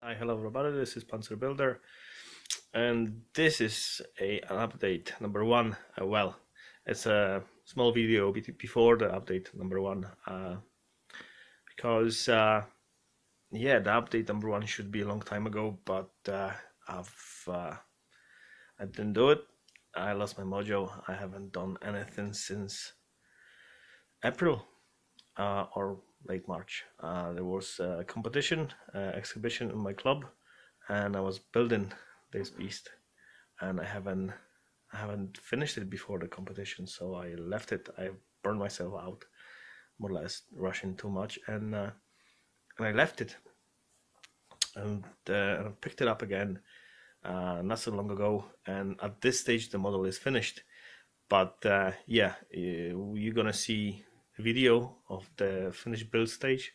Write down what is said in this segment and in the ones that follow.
Hi, hello everybody, this is Panzer Builder, and this is an update number one. Well, it's a small video before the update number one, because yeah, the update number one should be a long time ago, but I didn't do it. I lost my mojo. I haven't done anything since April or late March. There was a competition, exhibition in my club, and I was building this beast, and I haven't finished it before the competition, so I left it. I burned myself out, more or less, rushing too much, and I left it, and I picked it up again not so long ago, and at this stage the model is finished. But yeah, you're gonna see a video of the finished build stage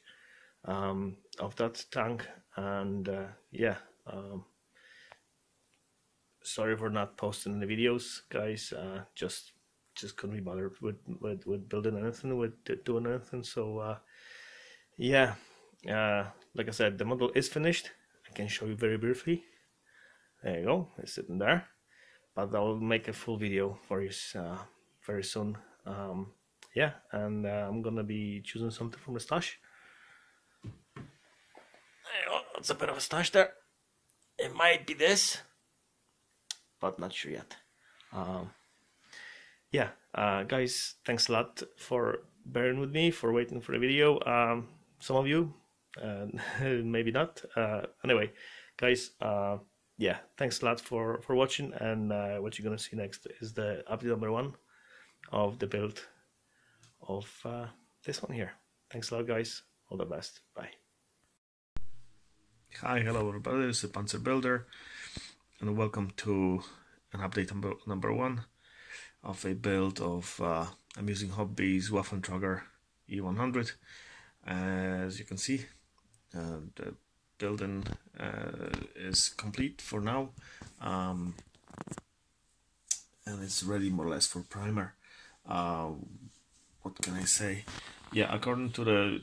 of that tank, and yeah, sorry for not posting the videos, guys. Just couldn't be bothered with building anything, with doing anything. So yeah, like I said, the model is finished. I can show you very briefly. There you go, it's sitting there. But I'll make a full video for you very soon. Yeah, and I'm gonna be choosing something from the stash. There you go, that's a bit of a stash there. It might be this, but not sure yet. Yeah, guys, thanks a lot for bearing with me, for waiting for the video. Some of you, maybe not. Anyway, guys, yeah, thanks a lot for watching, and what you're gonna see next is the update number one of the build of this one here. Thanks a lot, guys. All the best. Bye. Hi, hello everybody, this is Panzer Builder, and welcome to an update number one of a build of I'm using Hobby's Waffentrager E-100. As you can see, the building is complete for now, and it's ready more or less for primer. What can I say? Yeah, according to the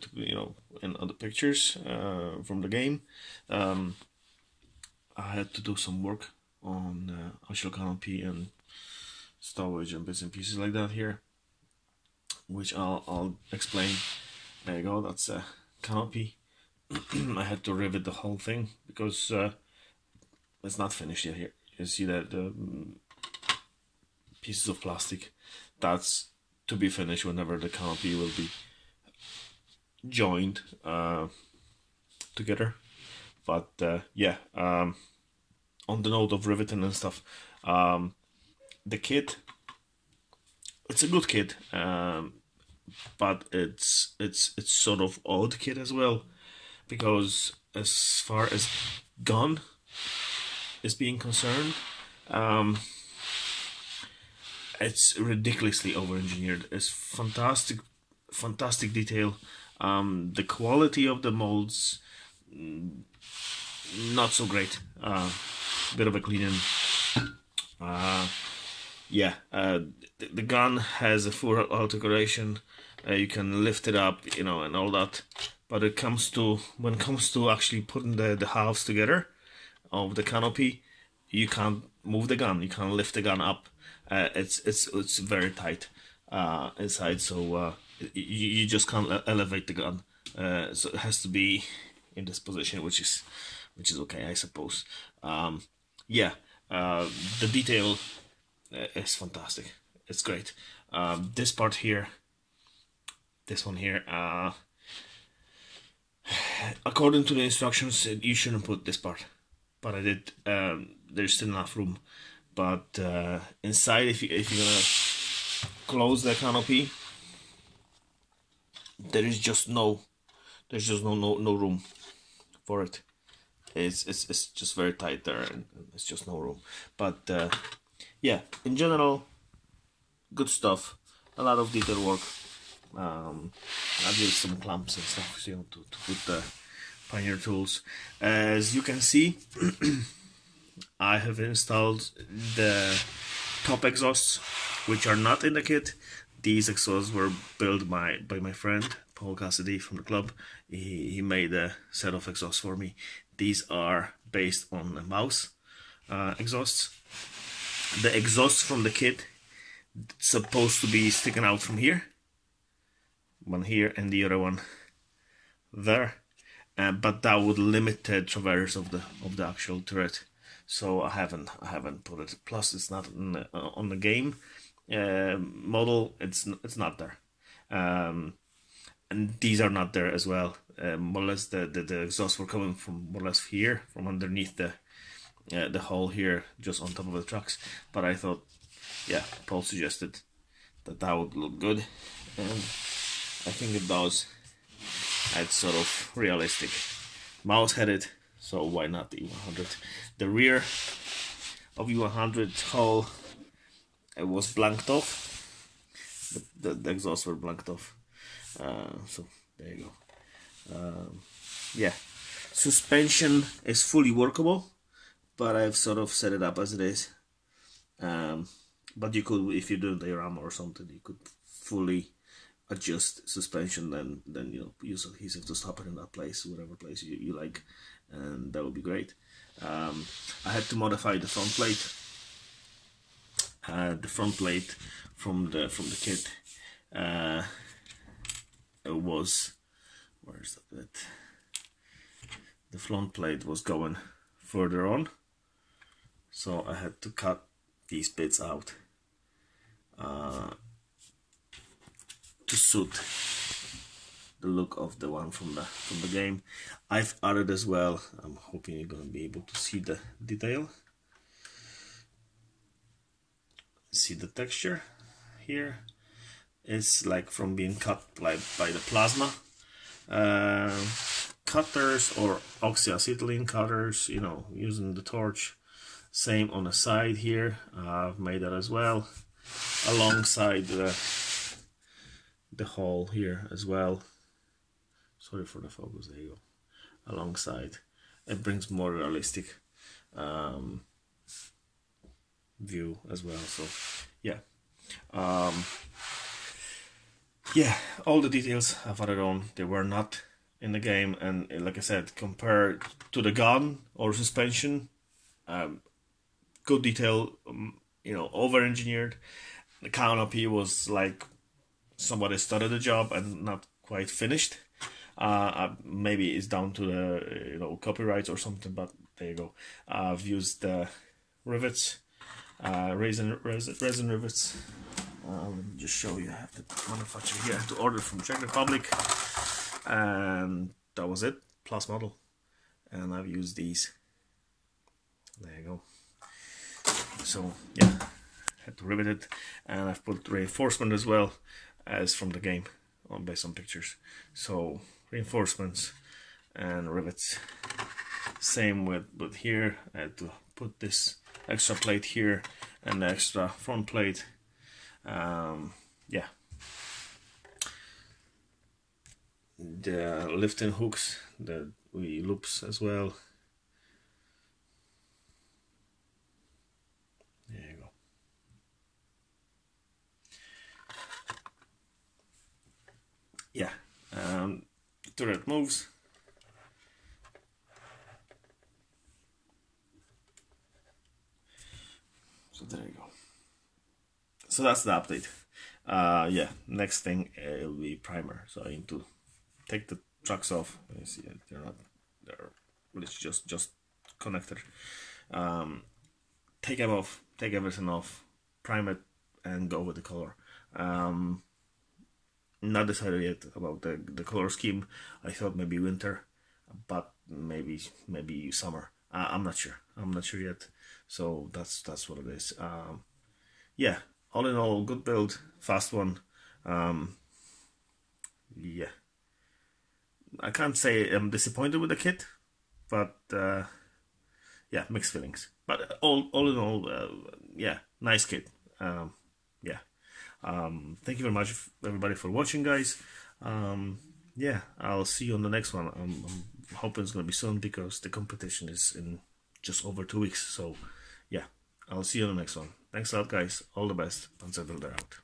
in other pictures from the game, I had to do some work on shell canopy and stowage and bits and pieces like that here, which I'll explain. There you go, that's a canopy. I had to rivet the whole thing because it's not finished yet. Here you see that the pieces of plastic, that's to be finished whenever the canopy will be joined together. But yeah, on the note of riveting and stuff, the kit, it's a good kit, but it's sort of odd kit as well, because as far as gun is being concerned, it's ridiculously over-engineered. It's fantastic detail. The quality of the molds, not so great. Bit of a cleaning. Yeah, the gun has a full articulation. You can lift it up, and all that. But when it comes to actually putting the halves together of the canopy, you can't move the gun. You can't lift the gun up. It's very tight inside, so you just can't elevate the gun. So it has to be in this position, which is okay, I suppose. Yeah, the detail is fantastic. It's great. This part here, this one here, according to the instructions, you shouldn't put this part, but I did. There's still enough room. But inside, if you're gonna close the canopy, there's just no room for it. It's just very tight there, and it's just no room. But yeah, in general, good stuff. A lot of detail work. I've used some clamps and stuff, to put the Pioneer tools. As you can see, I have installed the top exhausts, which are not in the kit. These exhausts were built by my friend Paul Cassidy from the club. He made a set of exhausts for me. These are based on the mouse exhausts. The exhaust from the kit supposed to be sticking out from here. One here and the other one there. But that would limit the traverse of the actual turret. So I haven't put it. Plus, it's not on the game model. It's not there, and these are not there as well. More or less, the exhausts were coming from more or less here, from underneath the hole here, just on top of the trucks. But I thought, yeah, Paul suggested that would look good, and I think it does. It's sort of realistic. Mouse headed, so why not the E-100? The rear of E-100 hull, it was blanked off. The exhausts were blanked off. So there you go. Yeah, suspension is fully workable, but I've sort of set it up as it is. But you could, if you do the diorama or something, you could fully adjust suspension, then you know, use adhesive to stop it in that place, whatever place you like, and that would be great. I had to modify the front plate. The front plate from the kit, it was, where's that bit? The front plate was going further on, so I had to cut these bits out to suit the look of the one from the game. I've added as well, I'm hoping you're gonna be able to see the detail. See the texture here? It's like from being cut like by the plasma cutters or oxyacetylene cutters, you know, using the torch. Same on the side here, I've made that as well, alongside the hole here as well. Sorry for the focus, there you go. Alongside, it brings more realistic view as well. So yeah, yeah, all the details I've added on, they were not in the game, and like I said, compared to the gun or suspension, good detail, you know, over-engineered. The canopy was like somebody started the job and not quite finished. Maybe it's down to the, you know, copyrights or something, but there you go. I've used the rivets, resin rivets. Let me just show you. I have the manufacturer here. I have to order from Czech Republic, and that was it. Plus model, and I've used these. There you go. So yeah, had to rivet it, and I've put reinforcement as well as from the game, based on pictures. So reinforcements and rivets. Same with here. I had to put this extra plate here and the extra front plate. Yeah, the lifting hooks, the loops as well. There you go. Yeah, turret moves. So there you go. So that's the update. Yeah, next thing will be primer. So I need to take the trucks off. You see, they're just connected. Take them off, take everything off, prime it, and go with the color. Not decided yet about the color scheme. I thought maybe winter, but maybe summer. I'm not sure. I'm not sure yet. So that's what it is. Yeah. All in all, good build, fast one. Yeah, I can't say I'm disappointed with the kit, but yeah, mixed feelings. But all in all, yeah, nice kit. Yeah, thank you very much, everybody, for watching, guys. Yeah, I'll see you on the next one. I'm hoping it's gonna be soon because the competition is in just over 2 weeks. So yeah, I'll see you on the next one. Thanks a lot, guys. All the best. Panzer Builder out.